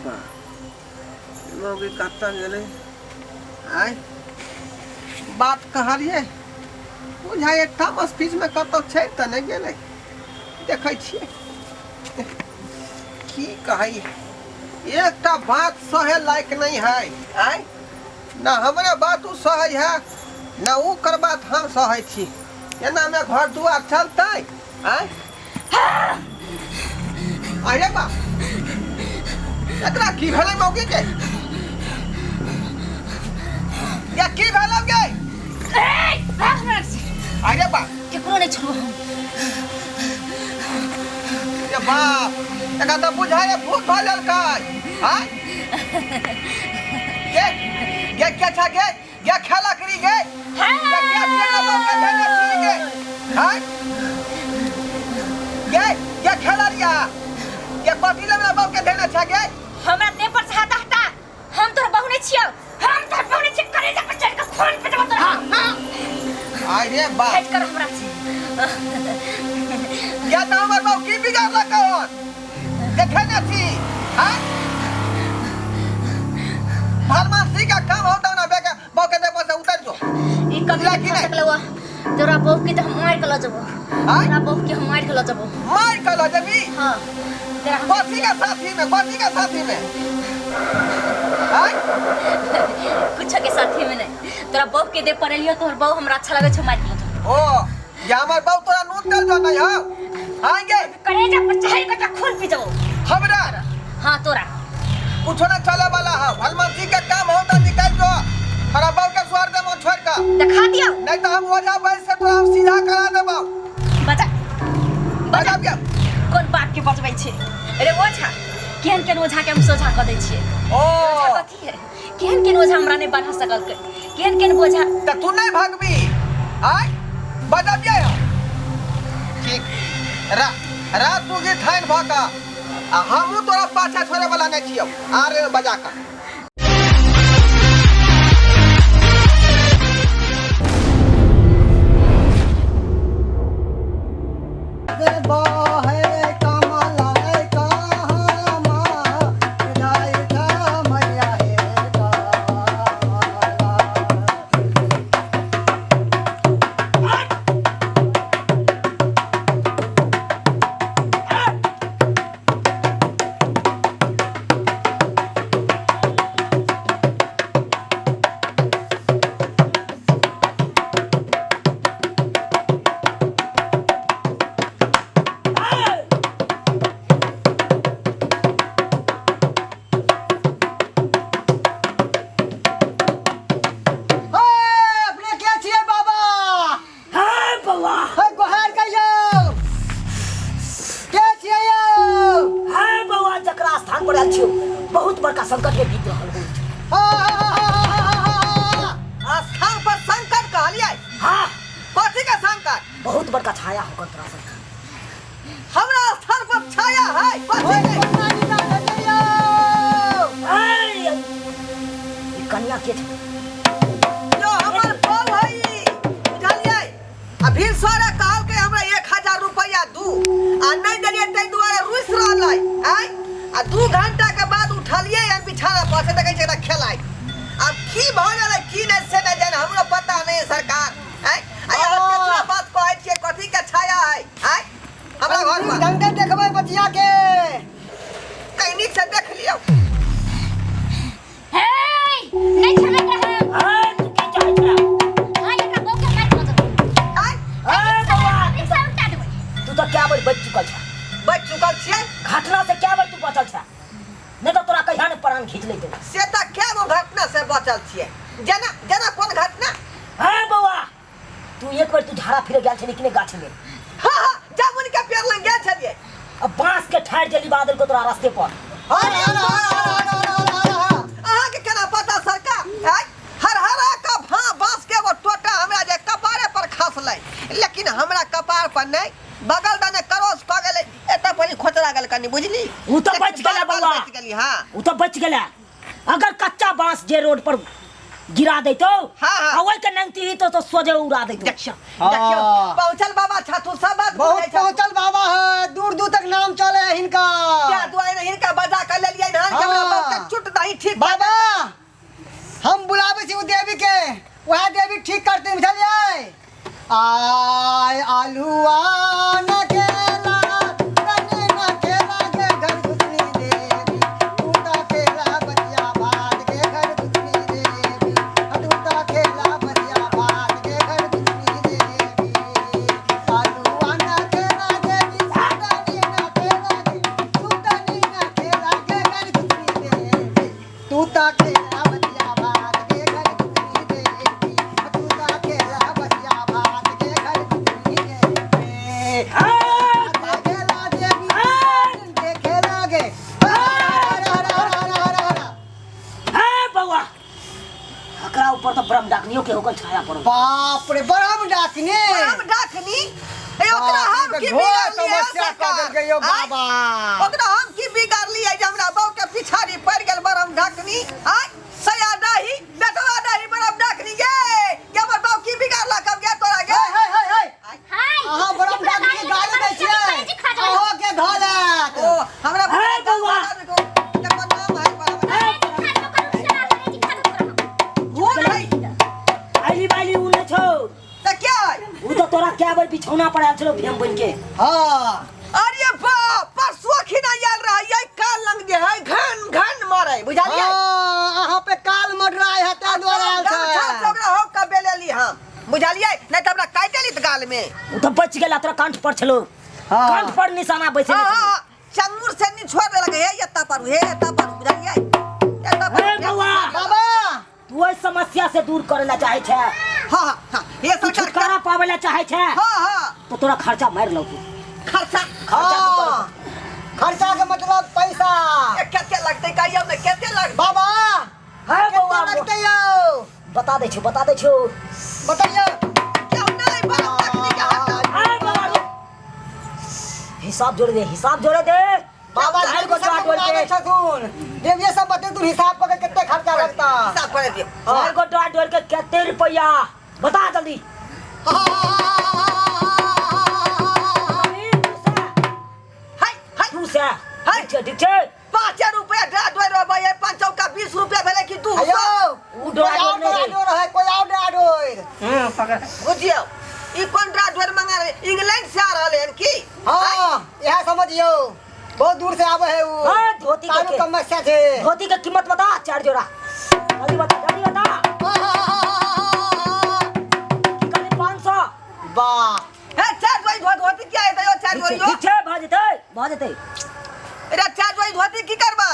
बा मौगी कत्ता गेले आय बात कहलिए बुझाए थॉमस फीस में कतौ छै त नहीं गेले देखै छिए की कहै एकटा बात सहे लायक नहीं है आय ना हमरा बात उ सहे है ना उ कर बात हम सहे छी एना में घर दुआर चलतै आय अरे बा एकरा की भेलै मौगी के या की भेलै गे अरे बा केकरो नहीं छोड़ो हम ये बाप एका त बुझाए भूत भलल काय हां ये क्या था गे ये खेला करी गे ये क्या खेला बाप के देने छी गे हां ये खेला रिया ये पार्टी लेवला बाप के देने छ गे हमरा ने पर छाता हटा हम तोर बहू नहीं छियो हम तोर बहू नहीं छी करे जा पर चढ़ के खून पे जब तोर हां अरे बाप हेट कर हमरा से क्या तो हमर बाप की बिगाड़ लगा देखे न थी हां फार्मेसी का काम होता ना बेके बके दे पर से उतर जो ई कभी नहीं सकलवा तोरा बहू के त हम मार के ल जबो तोरा बहू के हम मार के ल जबो मार के ल जबी हां तेरा कोसी का साथी में हां कुछ के साथी में नहीं तोरा बहू के दे पड़लियो तोर बहू हमरा अच्छा लगे छ मार के ल जबो ओ ये हमर बहू तोरा नोट कर जो नहीं हां आएंगे करे जा पर चढ़ के खून पी जबो हमरा हां तोरा कुछ न चले वाला है फार्मेसी का काम होता निकाल जो हरा बहू के स्वर दे मन छोड़ का दिखा दियो नहीं तो हम ओझा बैठ से तो हम सीधा करा देबो बजा बजा क्या कोन बात के बजबै छे अरे ओझा केहन ओझा के हम सोझा क दै छिए ओ ओझा कथी है केहन ओझा हमरा नहीं बढ़ा सकल केहन ओझा त तू नहीं भागबी आय बजा दिया ठीक रा तू के थाइन भाका हमू तोरा पाछा छोड़े वाला नहीं छियो आरे बजा का बहुत बड़का संकट में बीत रहल हो स्थान पर संकट कहलिए हां कथी का संकट बहुत बड़का छाया हो कंतरा से हमरा स्थान पर छाया है कथी ई कन्या के जो हमर बहू है बुझलिए अभी सारा कहल के हमरा 1000 रुपया दू आ नहीं देलिए तै दुआरे रुस रहलै आय आ 2 घंटा के बाद उठलिए या बिछाना पर से देखै छै खेलाइ अब की भ गेलै की नहीं से नहीं जाने हमरो पता नहीं सरकार आय आय केतना बात कहै छियै कथी के छाया है आय हमरा घर में डंडे देखबै बचिया के कहीं से देख लियो हे नहीं छलक रहा हां तू के चाहे छरा हां एकरा बहू के मार दो आय बउआ रिक्शा उठा देबै तू तो क्या बोल बच चुकल छ छियै घटना से क्या बोल तू बचल छ नहीं तो तोरा कहिया ने प्राण खींच लेते से त क्या वो घटना से बचल छियै जना जना कोन घटना हां बउआ तू एक बार तू झाड़ा फिरे गेल छली किने गाछ में हां जामुन के पेड़ लग गेल छलिए अब बांस के ठाड़ जली बादल को तोरा रास्ते पर अहाँ के केना पता सरकार हर का बांस के वो टोटा हमरा जे कपारे पर खसलै लेकिन हमरा कपार पर नहीं बगल दने क्रॉस क गेलै एता परी खोचरा गेल कनी बुझली उ तो बच गेला बउआ बच गेली हां उ तो बच गेला अगर कच्चा बांस जे रोड पर गिरा देतो हां ओइ के नंगती तो सोजे उड़ा देतो देखियो पहुंचल बाबा छातू सब बात बहुत पहुंचल बाबा है दूर दूर तक नाम चले हिनका क्या दुआई नहीं हिनका बजा कर ले लिया ना हमरा आय आलूआ न खेला कने न खेला के घर घुसनी देवी तूता खेला बचिया भात के घर घुसनी देवी तूता खेला बचिया भात के घर घुसनी देवी आलूआ न खेला देवी सूतनी न खेला के सूतनी न खेला के घर घुसनी देवी तूता खेला बचिया भात के घर घुसनी देवी तूता खेला बचिया भात के घर घुसनी देवी खेला देवी खेला गे बउआ हकरा ऊपर तो ब्रह्म डाकनियों के होकर छाया पड़ो। बाप रे बड़म डाकने हम डाकनी ए ओकरा हम की बिगाड़ लिया समस्या कर देल गयो बाबा ओकरा हम की बिगाड़ लिया जे हमरा बाऊ के पिछाड़ी पड़ गेल बरम डाकनी आय सया दाही बेटवा दाही बरम डाकनी गे के हमर बाऊ की बिगाड़ला कब गे तोरा गे हाय अहाँ बड़म डाकनी गाली दै छियै अहाँ के धोलत ओ हमरा हे बउआ। के बदनाम है बाबा भूल है आइली बाइली उन्ने छो त क्या है उ तो तोरा क्या बार बिछौना पड़ा चलो भेम बन के। हां अरे बाप परसों खिना याल रहा ये काल लंग जे है घन घन मारे बुझालिए अहाँ पे काल मडराय है ता द्वारा आयल छै ओकरा हो कबे लेली हम बुझालिए नहीं त हमरा काटेली त गाल में उ तो बच गेला तोरा कांठ पर छलो। हाँ। कांठ पर निशाना बैसे हां चंगुर से नहीं छोड़ दे लगे हे एता पर बुझालिए एता पर हे बउआ बाबा तू ओइ समस्या से दूर करेला चाहे छे हां ये तू सरकार छुटकारा पावेला चाहे छे हां तो तोरा खर्चा मार लो तू खर्चा हां खर्चा के मतलब पैसा केते लगते कहियो ने केते लग बाबा हे बउआ कितना लगते यो बता दे छो बताइए क्यों नहीं बरम डाकनी के हटा हे बउआ हिसाब जोड़ दे बाबा चार घर को गोटा जोड़ के छथुन जब ये सब बते तू हिसाब कर कितने खर्चा लगता हिसाब कर दियो चार गोटा जोड़ के कितने रुपया बता जल्दी। हाय हाय तू से हाय। ठीक छे 5 रुपया दा दो रे भाई 5 का 20 रुपया भेले कि तू अयो उ डोरा जोड़ नहीं डोर है कोई और डोर बुझियो ई कॉन्ट्रैक्ट द्वार मंगा रहे इंग्लैंड से आ रहले हन की हां यह समझियो बहुत दूर से आवे है वो हां धोती कानून के समस्या थे धोती की कीमत बता 4 जोड़ा जल्दी बता कि कभी 500 वाह है 4 जोई धोती क्या है तो 4 जोई ठीक छे भा जेते अरे 4 जोई धोती की करबै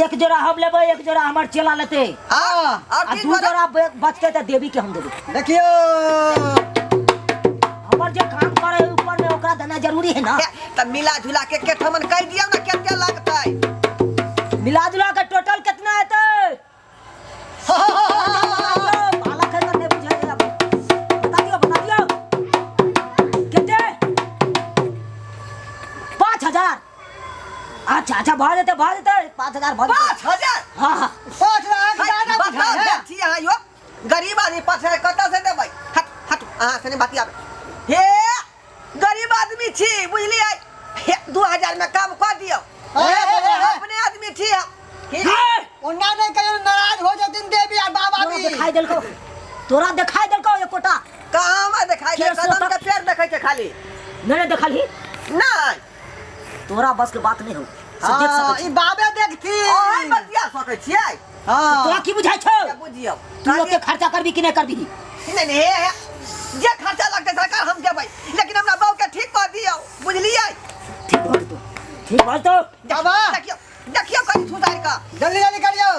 एक जोड़ा हम लेबै एक जोड़ा हमर चेला लेते हां आ 2 जोड़ा बचते त देवी के हम देबे। देखियो हमर जे काम करे ऊपर में ओकरा देना जरूरी है ना त मिला जुला के केठमन कह दियो ना केते लगतै मिला जुला के टोटल कितना हेतै बाला खै करने बुझाई बता दियो कितने 5000 अच्छा भा देते 5000 भा देते 5000 हां 5 लाख ज्यादा बता बुझाए दे छी हां यो गरीब आदमी 5000 कत से देबै हट अहां से नहीं बातिया हे गरीब आदमी छी बुझलिए 2000 में काम कर दियो अपने आदमी छी उन्ना नहीं कहियो नाराज हो जतिन देवी और बाबा भी तोरा दिखाई देलको ये कोटा कहां में दिखाई दे कदम के पैर देखे के खाली मैंने देखली नहीं तोरा बस के बात नहीं हो से देख हां सकै ई बाबे देखती ओए बतिया सकै छियै हां तोरा की बुझाई छौ क्या बुझियो तू लोग के खर्चा करबी कि नहीं करबी नहीं नहीं हे जे खर्चा लगते सरकार हम देबै लेकिन हमरा बाऊ के ठीक कर दियो बुझलिए ठीक बात तो बाबा देखियो कहीं सुधार का जल्दी करियो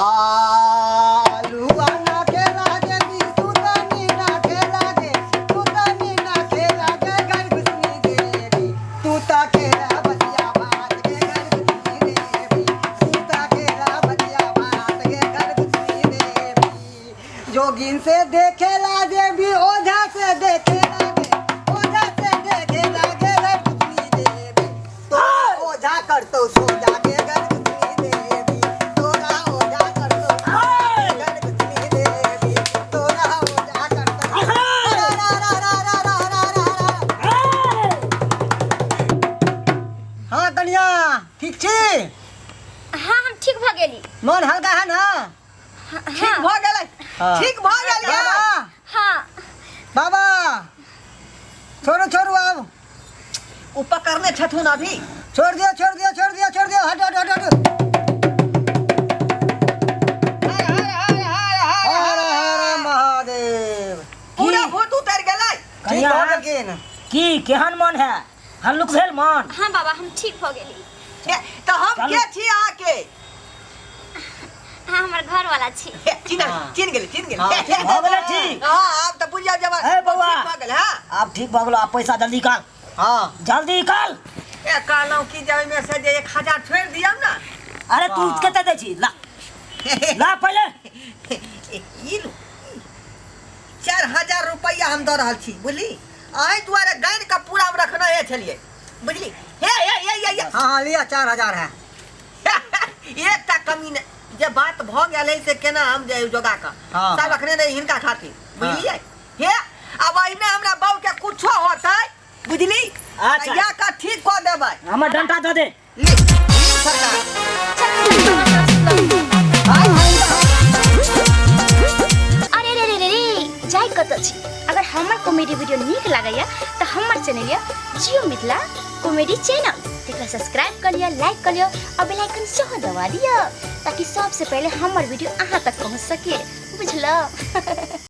आलू आना के राजे भी सुतनी ना खेला के सुतनी ना खेला के घर घुसनी देवी तू ता केरा बचिया बात के घर घुसनी देवी तू ता केरा बचिया बात के घर घुसनी देवी जोगिन से देखेला देवी ओझा से देखेला गे ओझा से देखेला गे घर घुसनी देवी तो ओझा कर तो सो जाके घर घुसनी देवी तोरा ओझा कर तो घर घुसनी देवी तोरा ओझा कर तो हाँ कन्या ठीक छी हाँ हम ठीक भ गेली मन हल्का है ना ठीक भ गेलै ठीक भ गेलै बाबा हाँ बाबा छोड़ो छोड़ो अब वो पकड़ने छथुन अभी। छोड़ दियो छोड़ दियो छोड़ दियो छोड़ दियो हट हट हट हट हर हर महादेव पूरा भूत उतर गेलै। ठीक कन्या हो गेल की केहन मन है हल्लुक भेल मन हाँ बाबा हम ठीक हो गेली। तो हम चलू। के छी आके हाँ हमार घर वाला छी। चिन्ह चिन्ह गेलै चिन्ह गेलै। हाँ, ठीक हो गेलै ठीक हां अब तो बुझिया जवान ए बौआ। ठीक भऽ गेल। हां अब ठीक भऽ गेलो अब पैसा जल्दी निकाल हाँ जल्दी निकाल ए कहलौं कि जे में से जे 1000 छोड़ दियौ ना। अरे तू वाह। कते दै छी ला ला पहले ई लो 4000 रुपया हम दऽ रहल छी बुझली। आइ दुआरे गाइन का पूरा हम रखना है छलिए बुझली। हे ये हाँ हाँ लिया 4000 है एकटा कमी ने जे बात भ गेल है से केना हम जे जोगा का हाँ। सब रखने रही हिनका खातिर बुझलिए। हे अब अइमे हमरा बहू के कुछो होतै बुझली। अच्छा। या का ठीक कऽ देबै। हमर डंटा दे दे ली सरकार अरे रे रे रे रे जाय कत छी। अगर हमर कॉमेडी वीडियो नीक लागैया तो हमर चैनल या जियो मिथिला कॉमेडी चैनल तेकरा सब्सक्राइब कर लिया लाइक कर लिया और बेल आइकन सेहो दबा दिया ताकि सबसे पहले हमर वीडियो अहाँ तक पहुंच सके बुझलो।